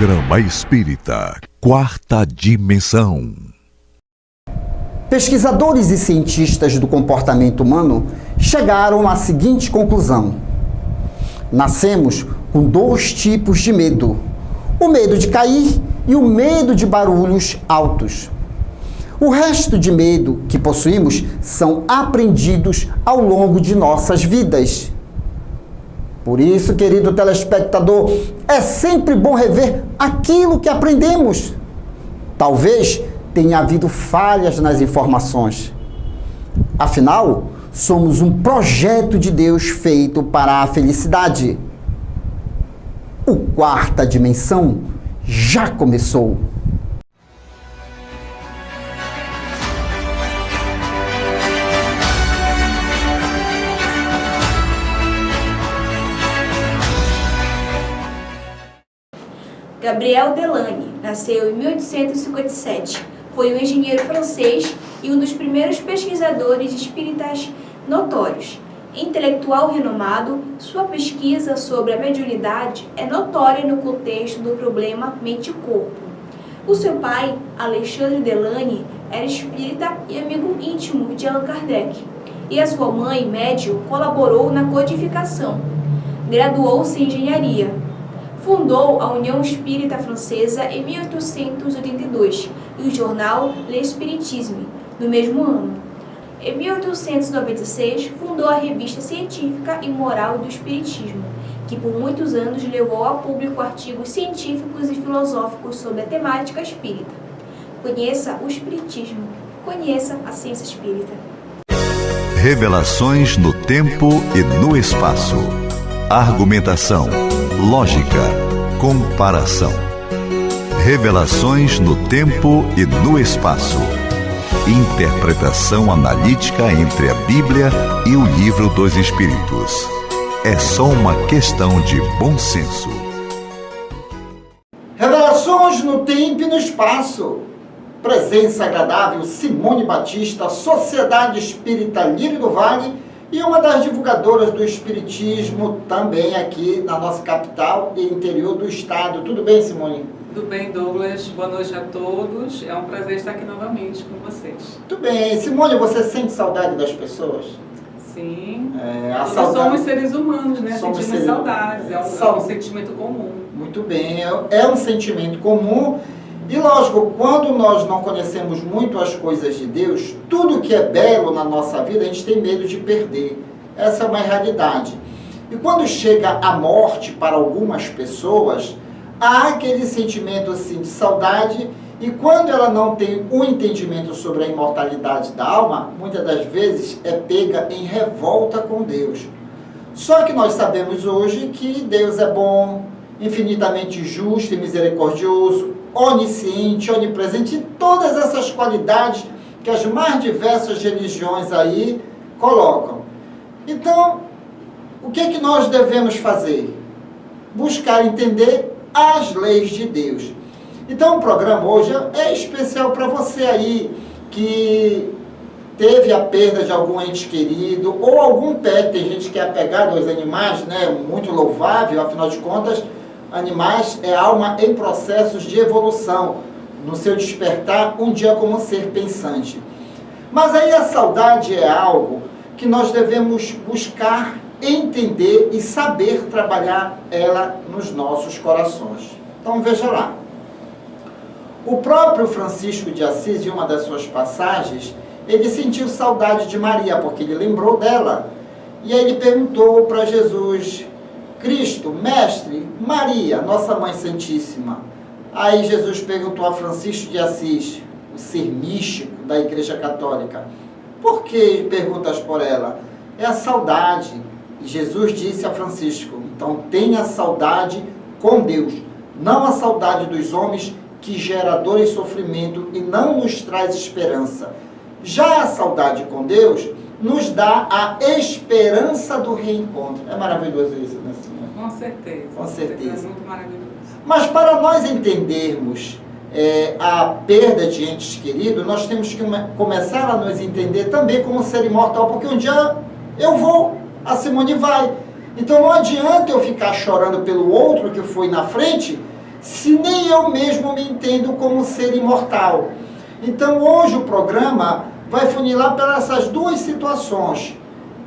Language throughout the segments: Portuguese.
Programa Espírita Quarta Dimensão. Pesquisadores e cientistas do comportamento humano chegaram à seguinte conclusão: nascemos com dois tipos de medo: o medo de cair e o medo de barulhos altos. O resto de medo que possuímos são aprendidos ao longo de nossas vidas. Por isso, querido telespectador, é sempre bom rever aquilo que aprendemos. Talvez tenha havido falhas nas informações. Afinal, somos um projeto de Deus feito para a felicidade. O Quarta Dimensão já começou. Gabriel Delany nasceu em 1857. Foi um engenheiro francês e um dos primeiros pesquisadores espíritas notórios. Intelectual renomado, sua pesquisa sobre a mediunidade é notória no contexto do problema mente-corpo. O seu pai, Alexandre Delany, era espírita e amigo íntimo de Allan Kardec. E a sua mãe, médium, colaborou na codificação. Graduou-se em engenharia. Fundou a União Espírita Francesa em 1882 e o jornal L'Espiritisme, no mesmo ano. Em 1896, fundou a Revista Científica e Moral do Espiritismo, que por muitos anos levou ao público artigos científicos e filosóficos sobre a temática espírita. Conheça o Espiritismo, conheça a ciência espírita. Revelações no tempo e no espaço. Argumentação, lógica, comparação. Revelações no tempo e no espaço. Interpretação analítica entre a Bíblia e o Livro dos Espíritos. É só uma questão de bom senso. Revelações no tempo e no espaço. Presença agradável, Simone Batista, Sociedade Espírita Lírio do Vale, e uma das divulgadoras do Espiritismo também aqui na nossa capital e interior do estado. Tudo bem, Simone? Tudo bem, Douglas. Boa noite a todos. É um prazer estar aqui novamente com vocês. Tudo bem. Simone, você sente saudade das pessoas? Sim. Nós somos seres humanos, né? Sentimos saudades. É um sentimento comum. Muito bem. É um sentimento comum. E lógico, quando nós não conhecemos muito as coisas de Deus, tudo que é belo na nossa vida, a gente tem medo de perder. Essa é uma realidade. E quando chega a morte para algumas pessoas, há aquele sentimento assim de saudade, e quando ela não tem um entendimento sobre a imortalidade da alma, muitas das vezes é pega em revolta com Deus. Só que nós sabemos hoje que Deus é bom, infinitamente justo e misericordioso, onisciente, onipresente, e todas essas qualidades que as mais diversas religiões aí colocam. Então, o que é que nós devemos fazer? Buscar entender as leis de Deus. Então, o programa hoje é especial para você aí que teve a perda de algum ente querido ou algum pet. Tem gente que é apegado aos animais, né? Muito louvável, afinal de contas, animais é alma em processos de evolução, no seu despertar um dia como ser pensante. Mas aí a saudade é algo que nós devemos buscar entender e saber trabalhar ela nos nossos corações. Então veja lá. O próprio Francisco de Assis, em uma das suas passagens, ele sentiu saudade de Maria, porque ele lembrou dela. E aí ele perguntou para Jesus: Cristo, Mestre, Maria, nossa Mãe Santíssima. Aí Jesus perguntou a Francisco de Assis, o ser místico da Igreja Católica: por que perguntas por ela? É a saudade. E Jesus disse a Francisco: então tenha saudade com Deus, não a saudade dos homens, que gera dor e sofrimento e não nos traz esperança. Já a saudade com Deus nos dá a esperança do reencontro. É maravilhoso isso, né, Simone? Com certeza. Com certeza. É muito maravilhoso. Mas para nós entendermos a perda de entes queridos, nós temos que começar a nos entender também como ser imortal, porque um dia eu vou, a Simone vai. Então não adianta eu ficar chorando pelo outro que foi na frente, se nem eu mesmo me entendo como ser imortal? Então hoje o programa vai funilar para essas duas situações.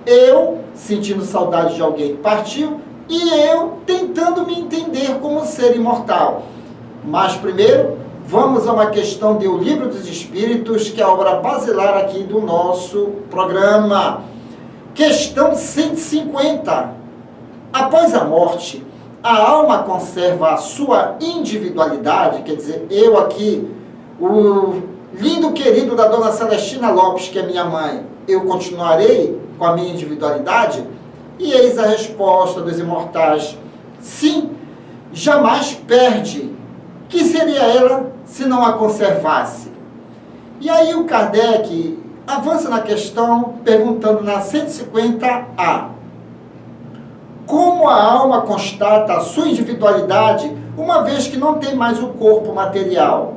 Eu sentindo saudade de alguém que partiu e eu tentando me entender como ser imortal. Mas primeiro, vamos a uma questão de O Livro dos Espíritos, que é a obra basilar aqui do nosso programa. Questão 150. Após a morte, a alma conserva a sua individualidade, quer dizer, eu aqui, o lindo querido da dona Celestina Lopes, que é minha mãe, eu continuarei com a minha individualidade? E eis a resposta dos imortais: sim, jamais perde. Que seria ela se não a conservasse? E aí o Kardec avança na questão perguntando na 150A: como a alma constata a sua individualidade uma vez que não tem mais o corpo material?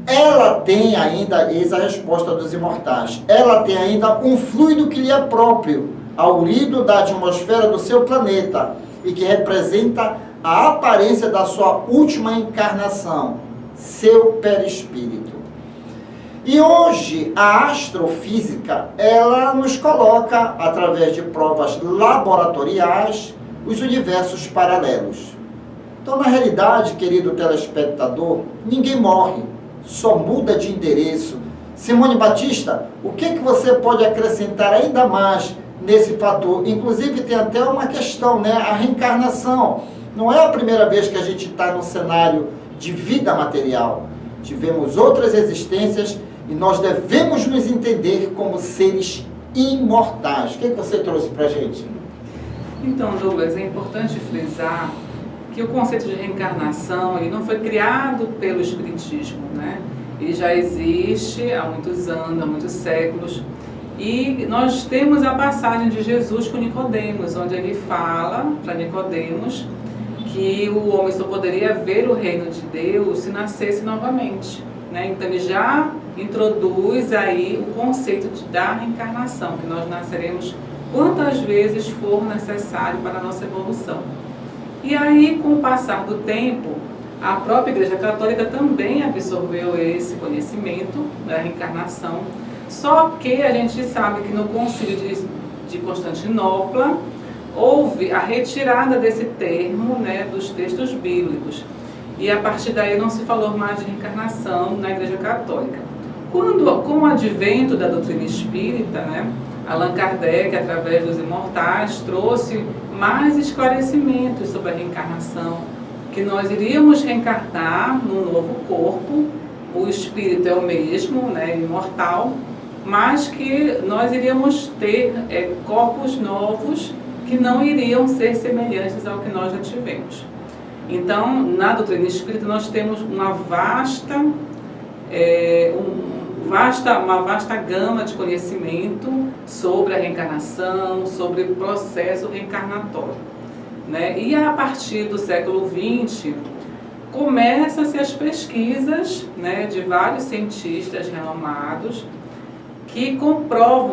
Ela tem ainda, eis a resposta dos imortais, ela tem ainda um fluido que lhe é próprio, aurido da atmosfera do seu planeta, e que representa a aparência da sua última encarnação, seu perispírito. E hoje a astrofísica, ela nos coloca, através de provas laboratoriais, os universos paralelos. Então, na realidade, querido telespectador, ninguém morre, só muda de endereço. Simone Batista, o que você pode acrescentar ainda mais nesse fator? Inclusive tem até uma questão, né? A reencarnação. Não é a primeira vez que a gente está no cenário de vida material. Tivemos outras existências e nós devemos nos entender como seres imortais. O que você trouxe para a gente? Então, Douglas, é importante frisar que o conceito de reencarnação ele não foi criado pelo Espiritismo, né? Ele já existe há muitos anos, há muitos séculos. E nós temos a passagem de Jesus com Nicodemos, onde ele fala para Nicodemos que o homem só poderia ver o reino de Deus se nascesse novamente, né? Então ele já introduz aí o conceito da reencarnação, que nós nasceremos quantas vezes for necessário para a nossa evolução. E aí, com o passar do tempo, a própria Igreja Católica também absorveu esse conhecimento da reencarnação, só que a gente sabe que no Concílio de Constantinopla houve a retirada desse termo, né, dos textos bíblicos, e a partir daí não se falou mais de reencarnação na Igreja Católica. Com o advento da doutrina espírita, né, Allan Kardec, através dos imortais, trouxe mais esclarecimentos sobre a reencarnação, que nós iríamos reencarnar num novo corpo, o espírito é o mesmo, né, imortal, mas que nós iríamos ter corpos novos que não iriam ser semelhantes ao que nós já tivemos. Então, na doutrina espírita, nós temos uma vasta gama de conhecimento sobre a reencarnação, sobre o processo reencarnatório, né? E a partir do século XX, começam-se as pesquisas, né, de vários cientistas renomados que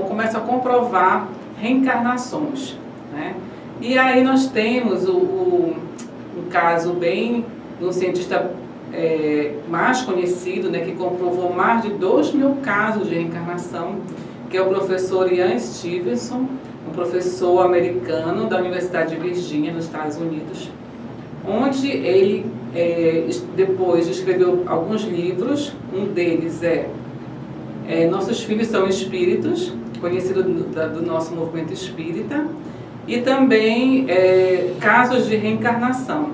começam a comprovar reencarnações, né? E aí nós temos um caso bem de um cientista mais conhecido, né, que comprovou mais de 2.000 casos de reencarnação, que é o professor Ian Stevenson, um professor americano da Universidade de Virgínia, nos Estados Unidos, onde ele depois escreveu alguns livros. Um deles Nossos Filhos São Espíritos, conhecido do nosso movimento espírita, e também Casos de Reencarnação,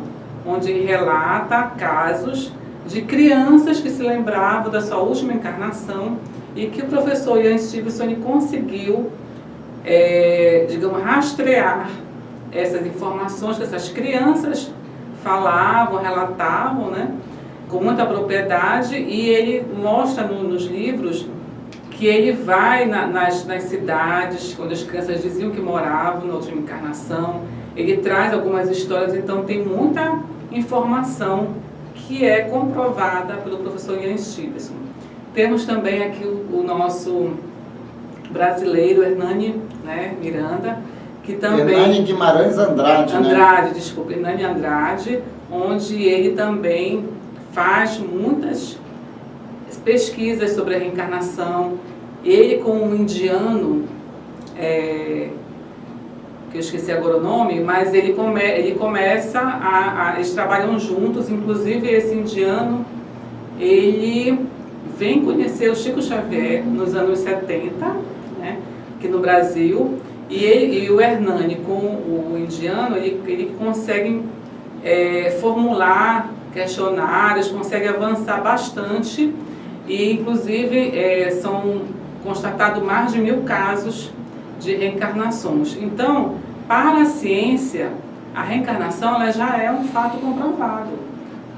onde ele relata casos de crianças que se lembravam da sua última encarnação e que o professor Ian Stevenson conseguiu, digamos, rastrear essas informações que essas crianças falavam, relatavam, né, com muita propriedade, e ele mostra nos livros que ele vai nas cidades, quando as crianças diziam que moravam na última encarnação, ele traz algumas histórias, então tem muita informação que é comprovada pelo professor Ian Stevenson. Temos também aqui o nosso brasileiro Hernani, né, Miranda, que também... Hernani Guimarães Andrade, Andrade, né? Desculpa, Hernani Andrade, onde ele também faz muitas pesquisas sobre a reencarnação. Ele, com um indiano, que eu esqueci agora o nome, mas ele começa eles trabalham juntos. Inclusive, esse indiano, ele vem conhecer o Chico Xavier nos anos 70, né, aqui no Brasil, e o Hernani, com o indiano, ele consegue formular questionários, consegue avançar bastante, e inclusive são constatados mais de 1000 casos de reencarnações. Então, para a ciência, a reencarnação ela já é um fato comprovado.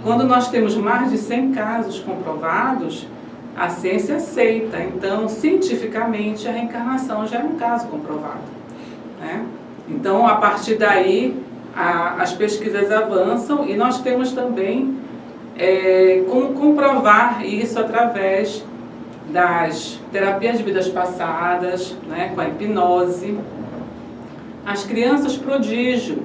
Quando nós temos mais de 100 casos comprovados, a ciência aceita. Então, cientificamente, a reencarnação já é um caso comprovado, né? Então, a partir daí, as pesquisas avançam, e nós temos também como comprovar isso através das terapias de vidas passadas, né, com a hipnose. As crianças prodígio,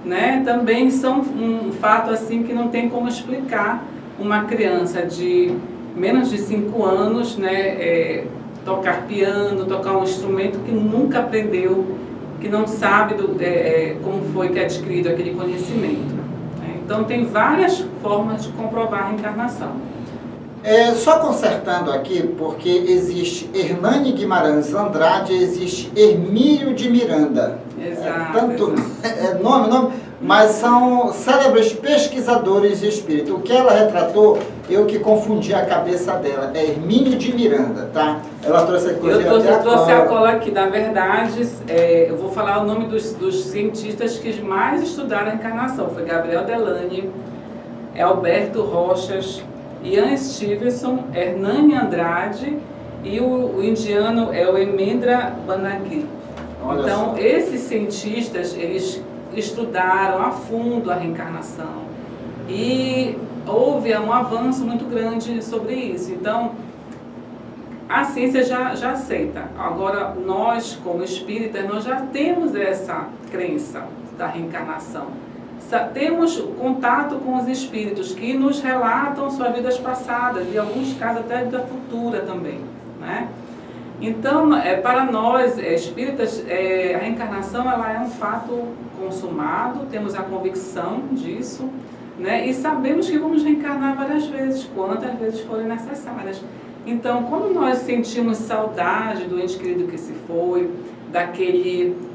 né, também são um fato assim que não tem como explicar uma criança de menos de 5 anos, né, tocar piano, tocar um instrumento que nunca aprendeu, que não sabe como foi que é adquirido aquele conhecimento, né? Então tem várias formas de comprovar a reencarnação. Só consertando aqui, porque existe Hernani Guimarães Andrade, existe Hermílio de Miranda. Exato. Nome, mas são célebres pesquisadores de espírito. O que ela retratou, eu que confundi a cabeça dela, é Hermílio de Miranda, tá? Ela trouxe a coisa. Eu trouxe a cola aqui. Na verdade, eu vou falar o nome dos cientistas que mais estudaram a reencarnação. Foi Gabriel Delany, Alberto Rochas, Ian Stevenson, Hernani Andrade e o indiano é o Hemendra Bannerjee. Então, esses cientistas, eles estudaram a fundo a reencarnação e houve um avanço muito grande sobre isso. Então, a ciência já aceita. Agora, nós, como espíritas, nós já temos essa crença da reencarnação. Temos contato com os espíritos que nos relatam suas vidas passadas, e em alguns casos até vida futura também, né? Então, para nós espíritas, a reencarnação ela é um fato consumado, temos a convicção disso, né? E sabemos que vamos reencarnar várias vezes, quantas vezes forem necessárias. Então, quando nós sentimos saudade do ente querido que se foi, daquele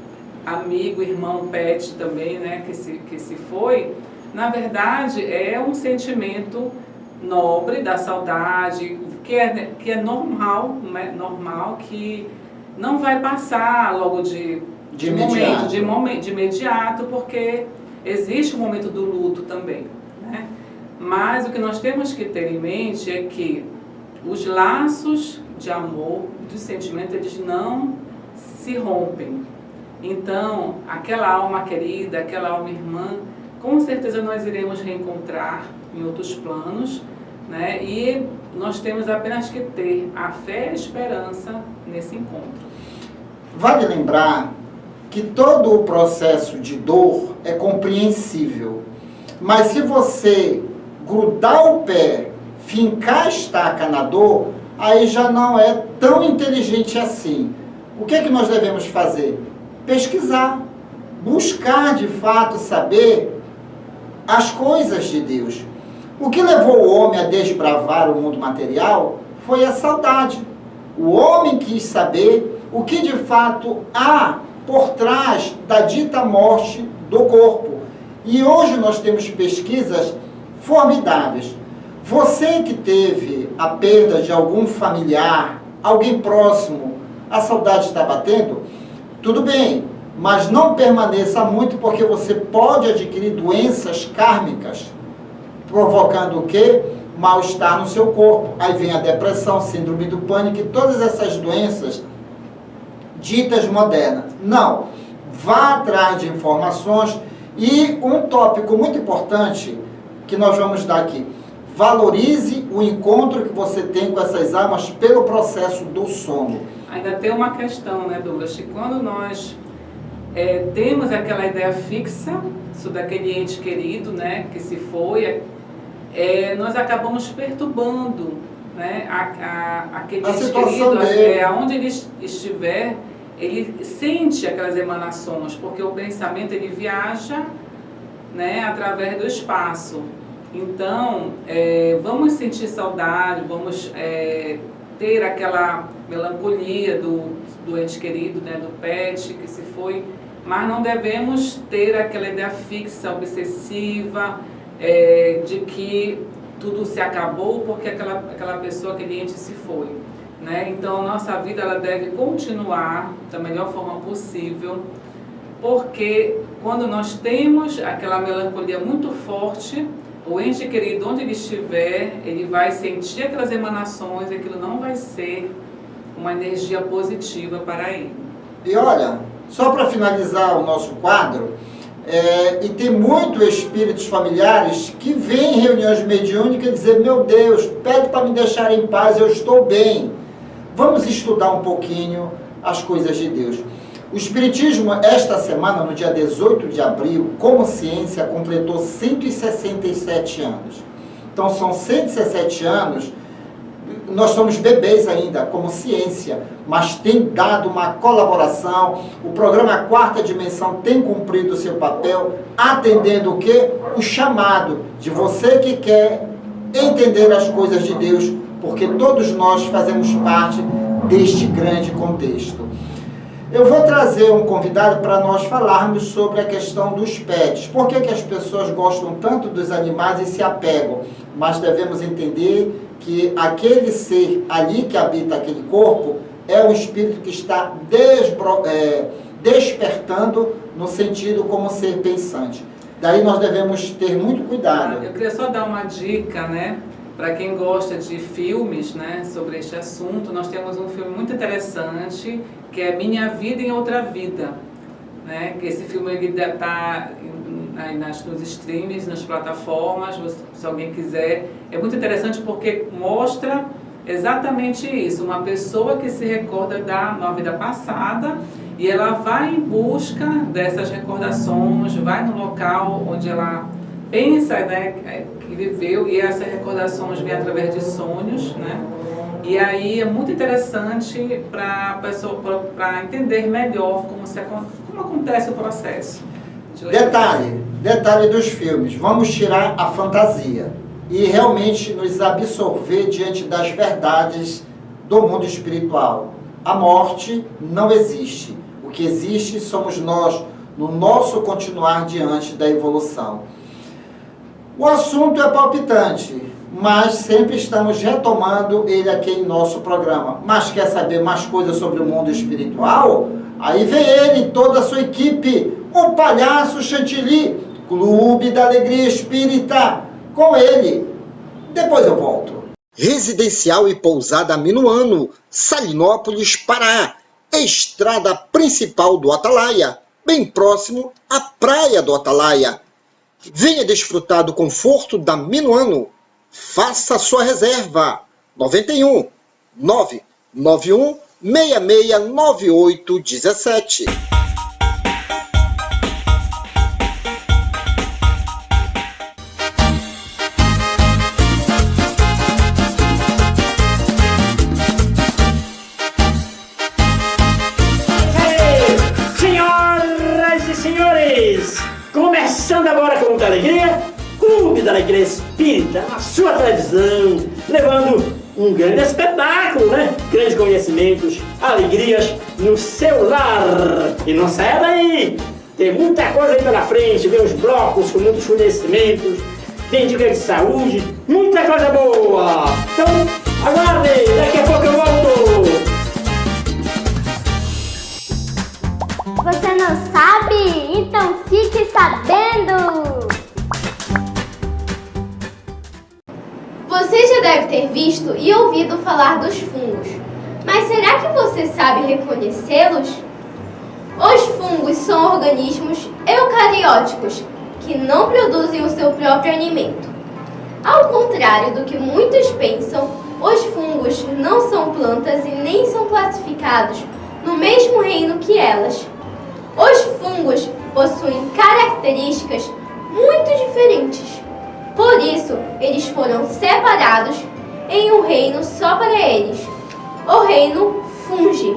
amigo, irmão, pet também, né, que se foi, na verdade é um sentimento nobre da saudade, que é normal, né, normal, que não vai passar logo de imediato, porque existe o momento do luto também, né? Mas o que nós temos que ter em mente é que os laços de amor, de sentimento, eles não se rompem. Então, aquela alma querida, aquela alma irmã, com certeza nós iremos reencontrar em outros planos, né? E nós temos apenas que ter a fé e a esperança nesse encontro. Vale lembrar que todo o processo de dor é compreensível, mas se você grudar o pé, fincar a estaca na dor, aí já não é tão inteligente assim. O que é que nós devemos fazer? Pesquisar, buscar de fato saber as coisas de Deus. O que levou o homem a desbravar o mundo material foi a saudade. O homem quis saber o que de fato há por trás da dita morte do corpo. E hoje nós temos pesquisas formidáveis. Você que teve a perda de algum familiar, alguém próximo, a saudade está batendo? Tudo bem, mas não permaneça muito, porque você pode adquirir doenças kármicas, provocando o quê? Mal-estar no seu corpo. Aí vem a depressão, síndrome do pânico e todas essas doenças ditas modernas. Não, vá atrás de informações. E um tópico muito importante que nós vamos dar aqui: valorize o encontro que você tem com essas almas pelo processo do sono. Ainda tem uma questão, né, Douglas, que quando nós temos aquela ideia fixa sobre aquele ente querido, né, que se foi, nós acabamos perturbando, né, aquele ente querido, aonde ele estiver, ele sente aquelas emanações, porque o pensamento ele viaja, né, através do espaço. Então, vamos sentir saudade, vamos ter aquela melancolia do ente querido, né, do pet que se foi, mas não devemos ter aquela ideia fixa, obsessiva, de que tudo se acabou porque aquela pessoa, aquele ente se foi, né? Então, a nossa vida ela deve continuar da melhor forma possível, porque quando nós temos aquela melancolia muito forte, o ente querido, onde ele estiver, ele vai sentir aquelas emanações e aquilo não vai ser uma energia positiva para ele. E olha, só para finalizar o nosso quadro, e tem muitos espíritos familiares que vêm em reuniões mediúnicas e dizem: meu Deus, pede para me deixar em paz, eu estou bem. Vamos estudar um pouquinho as coisas de Deus. O Espiritismo, esta semana, no dia 18 de abril, como ciência, completou 167 anos. Então, são 167 anos, nós somos bebês ainda, como ciência, mas tem dado uma colaboração. O programa Quarta Dimensão tem cumprido o seu papel, atendendo o quê? O chamado de você que quer entender as coisas de Deus, porque todos nós fazemos parte deste grande contexto. Eu vou trazer um convidado para nós falarmos sobre a questão dos pets. Por que as pessoas gostam tanto dos animais e se apegam? Mas devemos entender que aquele ser ali que habita aquele corpo é um espírito que está despertando no sentido como ser pensante. Daí nós devemos ter muito cuidado. Eu queria só dar uma dica, né? Para quem gosta de filmes, né, sobre este assunto, nós temos um filme muito interessante, que é Minha Vida em Outra Vida, né? Que esse filme ele está aí nos streams, nas plataformas, se alguém quiser. É muito interessante porque mostra exatamente isso, uma pessoa que se recorda da uma vida passada e ela vai em busca dessas recordações, vai no local onde ela pensa, né, que viveu, e essas recordações vêm através de sonhos, né? E aí é muito interessante para a pessoa, para entender melhor como acontece o processo. Detalhe dos filmes, vamos tirar a fantasia e realmente nos absorver diante das verdades do mundo espiritual. A morte não existe. O que existe somos nós, no nosso continuar diante da evolução. O assunto é palpitante, mas sempre estamos retomando ele aqui em nosso programa. Mas quer saber mais coisas sobre o mundo espiritual? Aí vem ele e toda a sua equipe, o Palhaço Chantilly, Clube da Alegria Espírita, com ele. Depois eu volto. Residencial e pousada Minuano, Salinópolis, Pará. Estrada principal do Atalaia, bem próximo à praia do Atalaia. Venha desfrutar do conforto da Minuano. Faça sua reserva. 91 991 669817. Senhoras e senhores, começando agora com muita alegria, Clube da Alegria Espírita, na sua televisão, levando um grande espetáculo, né? Grandes conhecimentos, alegrias no seu lar. E não saia daí, tem muita coisa aí pela frente, vem os blocos com muitos conhecimentos, tem dicas de saúde, muita coisa boa. Então, aguarde, daqui a pouco eu volto. Você não sabe? Então fique sabendo! Você já deve ter visto e ouvido falar dos fungos, mas será que você sabe reconhecê-los? Os fungos são organismos eucarióticos que não produzem o seu próprio alimento. Ao contrário do que muitos pensam, os fungos não são plantas e nem são classificados no mesmo reino que elas. Os fungos possuem características muito diferentes. Por isso, eles foram separados em um reino só para eles, o reino fungi.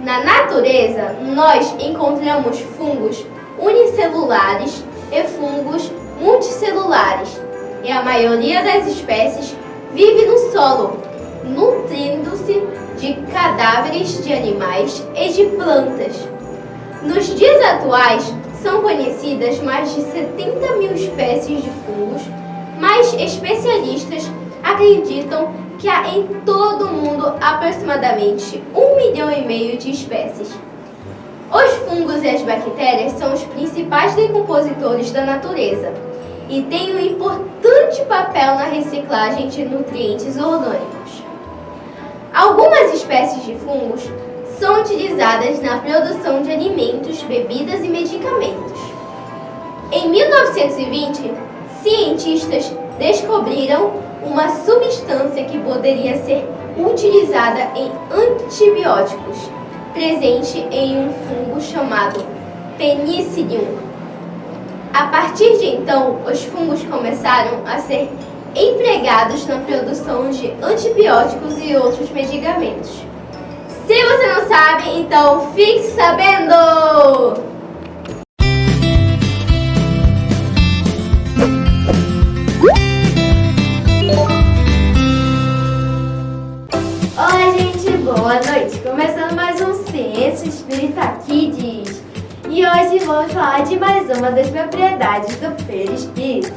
Na natureza, nós encontramos fungos unicelulares e fungos multicelulares, e a maioria das espécies vive no solo, nutrindo-se de cadáveres de animais e de plantas. Nos dias atuais, são conhecidas mais de 70 mil espécies de fungos, mas especialistas acreditam que há em todo o mundo aproximadamente 1,5 milhão de espécies. Os fungos e as bactérias são os principais decompositores da natureza e têm um importante papel na reciclagem de nutrientes orgânicos. Algumas espécies de fungos são utilizadas na produção de alimentos, bebidas e medicamentos. Em 1920, cientistas descobriram uma substância que poderia ser utilizada em antibióticos, presente em um fungo chamado Penicillium. A partir de então, os fungos começaram a ser empregados na produção de antibióticos e outros medicamentos. Se você não sabe, então fique sabendo! Oi, gente, boa noite! Começando mais um Ciência Espírita Kids. E hoje vamos falar de mais uma das propriedades do perispírito.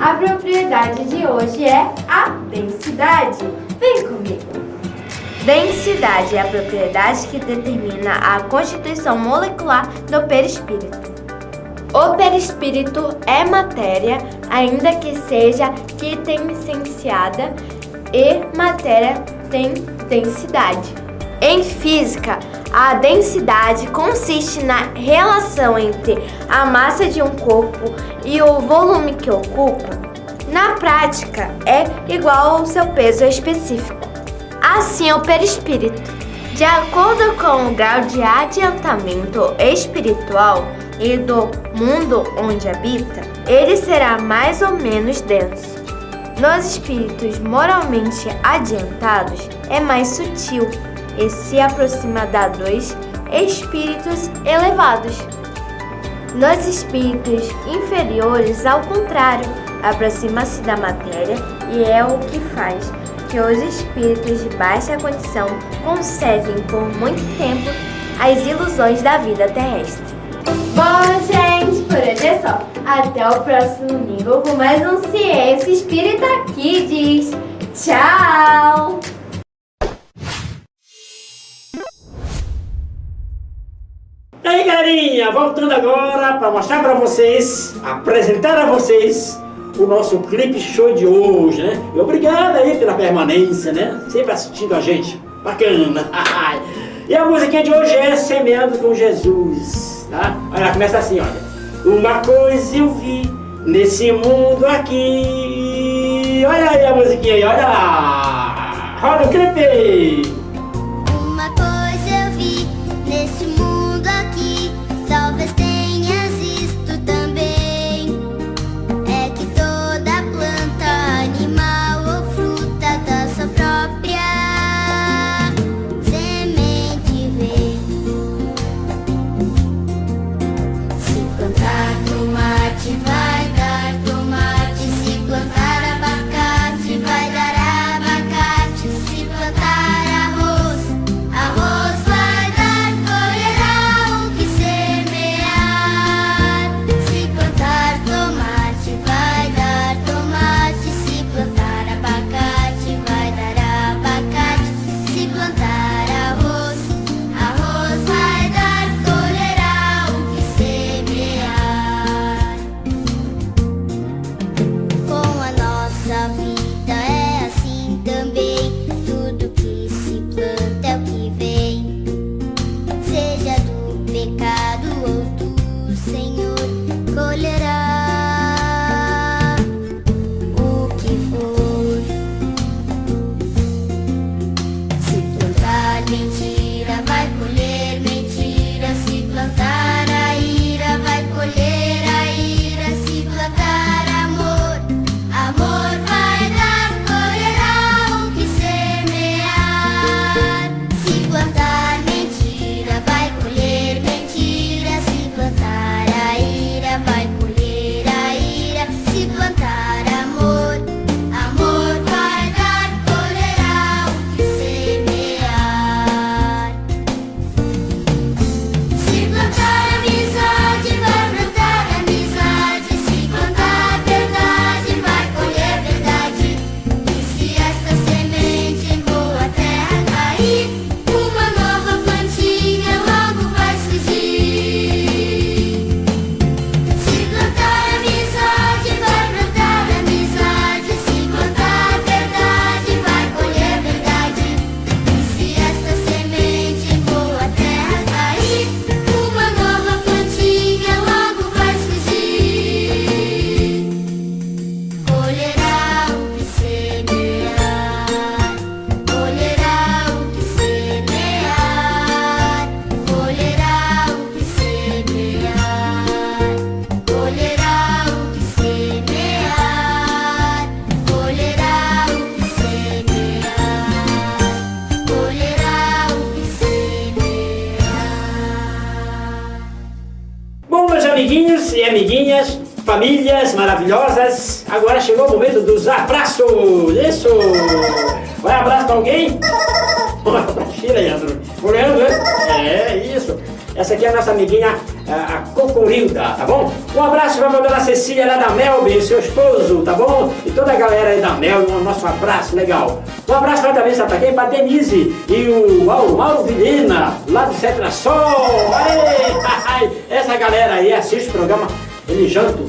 A propriedade de hoje é a densidade. Vem comigo! Densidade é a propriedade que determina a constituição molecular do perispírito. O perispírito é matéria, ainda que seja quintessenciada, e matéria tem densidade. Em física, a densidade consiste na relação entre a massa de um corpo e o volume que ocupa. Na prática, é igual ao seu peso específico. Assim, o perispírito, de acordo com o grau de adiantamento espiritual e do mundo onde habita, ele será mais ou menos denso. Nos espíritos moralmente adiantados, é mais sutil e se aproxima dos espíritos elevados. Nos espíritos inferiores, ao contrário, aproxima-se da matéria e é o que faz que os espíritos de baixa condição conservem por muito tempo as ilusões da vida terrestre. Bom, gente, por hoje é só. Até o próximo domingo com mais um Ciência Espírita Kids. Tchau! E aí, galerinha, voltando agora para mostrar para vocês, apresentar a vocês o nosso clipe show de hoje, né? E obrigado aí pela permanência, né? Sempre assistindo a gente. Bacana! E a musiquinha de hoje é Semeando com Jesus, tá? Olha, começa assim, olha. Uma coisa eu vi nesse mundo aqui. Olha aí a musiquinha aí, olha lá. Roda o clipe! Uma coisa eu vi nesse mundo aqui, talvez tenhas visto também. É que toda planta, animal ou fruta da sua própria semente vem. Se plantar tomate vai dar tomate, se plantar abacate vai dar abacate, se plantar arroz famílias maravilhosas, agora chegou o momento dos abraços. Isso! Vai abraço pra alguém? Tira, Leandro. Olhando, né? É, isso. Essa aqui é a nossa amiguinha, a Cocorilda, tá bom? Um abraço pra dona Cecília lá da Melby, seu esposo, tá bom? E toda a galera aí da Melby, um nosso abraço legal. Um abraço pra também, sabe pra quem? Pra Denise e o Mauro Vilhena, lá do Cetra Sol. Aê! Essa galera aí assiste o programa, eles jantam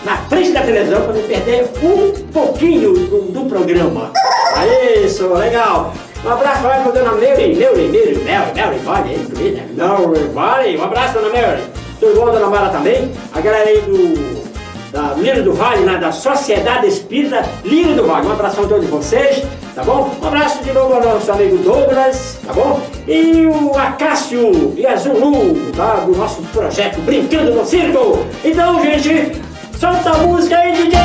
na frente da televisão pra não perder um pouquinho do programa. Aí, isso, legal. Um abraço para a dona Mary, um abraço, dona Mary. Tudo bom, dona Mara também? A galera aí da Lírio do Vale, né, da Sociedade Espírita Lírio do Vale. Um abração a todos vocês, tá bom? Um abraço de novo ao nosso amigo Douglas, tá bom? E o Acácio e a Zulu, tá, do nosso projeto Brincando no Circo. Então, gente, solta a música aí, DJ!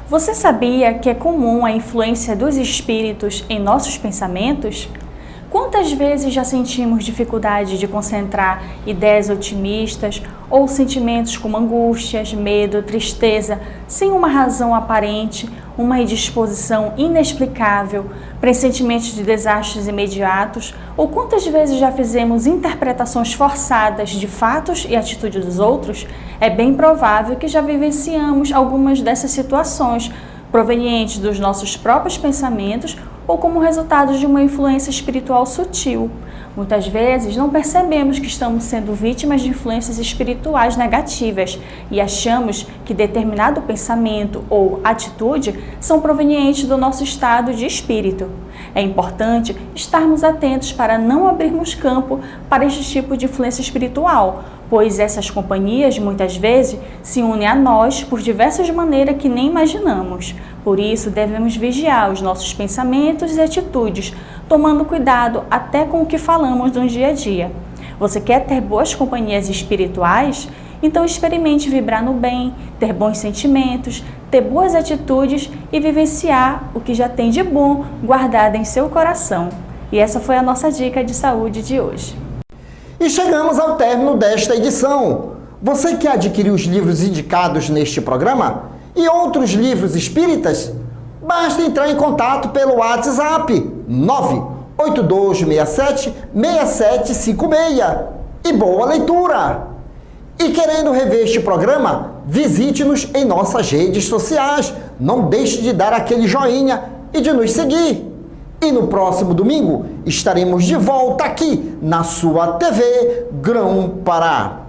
Você sabia que é comum a influência dos espíritos em nossos pensamentos? Quantas vezes já sentimos dificuldade de concentrar ideias otimistas ou sentimentos como angústias, medo, tristeza, sem uma razão aparente, uma indisposição inexplicável, pressentimentos de desastres imediatos? Ou quantas vezes já fizemos interpretações forçadas de fatos e atitudes dos outros? É bem provável que já vivenciamos algumas dessas situações, provenientes dos nossos próprios pensamentos ou como resultado de uma influência espiritual sutil. Muitas vezes não percebemos que estamos sendo vítimas de influências espirituais negativas e achamos que determinado pensamento ou atitude são provenientes do nosso estado de espírito. É importante estarmos atentos para não abrirmos campo para este tipo de influência espiritual, pois essas companhias muitas vezes se unem a nós por diversas maneiras que nem imaginamos. Por isso, devemos vigiar os nossos pensamentos e atitudes, tomando cuidado até com o que falamos no dia a dia. Você quer ter boas companhias espirituais? Então experimente vibrar no bem, ter bons sentimentos, ter boas atitudes e vivenciar o que já tem de bom guardado em seu coração. E essa foi a nossa dica de saúde de hoje. E chegamos ao término desta edição. Você quer adquirir os livros indicados neste programa e outros livros espíritas? Basta entrar em contato pelo WhatsApp 98267-6756. E boa leitura! E querendo rever este programa, visite-nos em nossas redes sociais. Não deixe de dar aquele joinha e de nos seguir. E no próximo domingo estaremos de volta aqui na sua TV Grão Pará.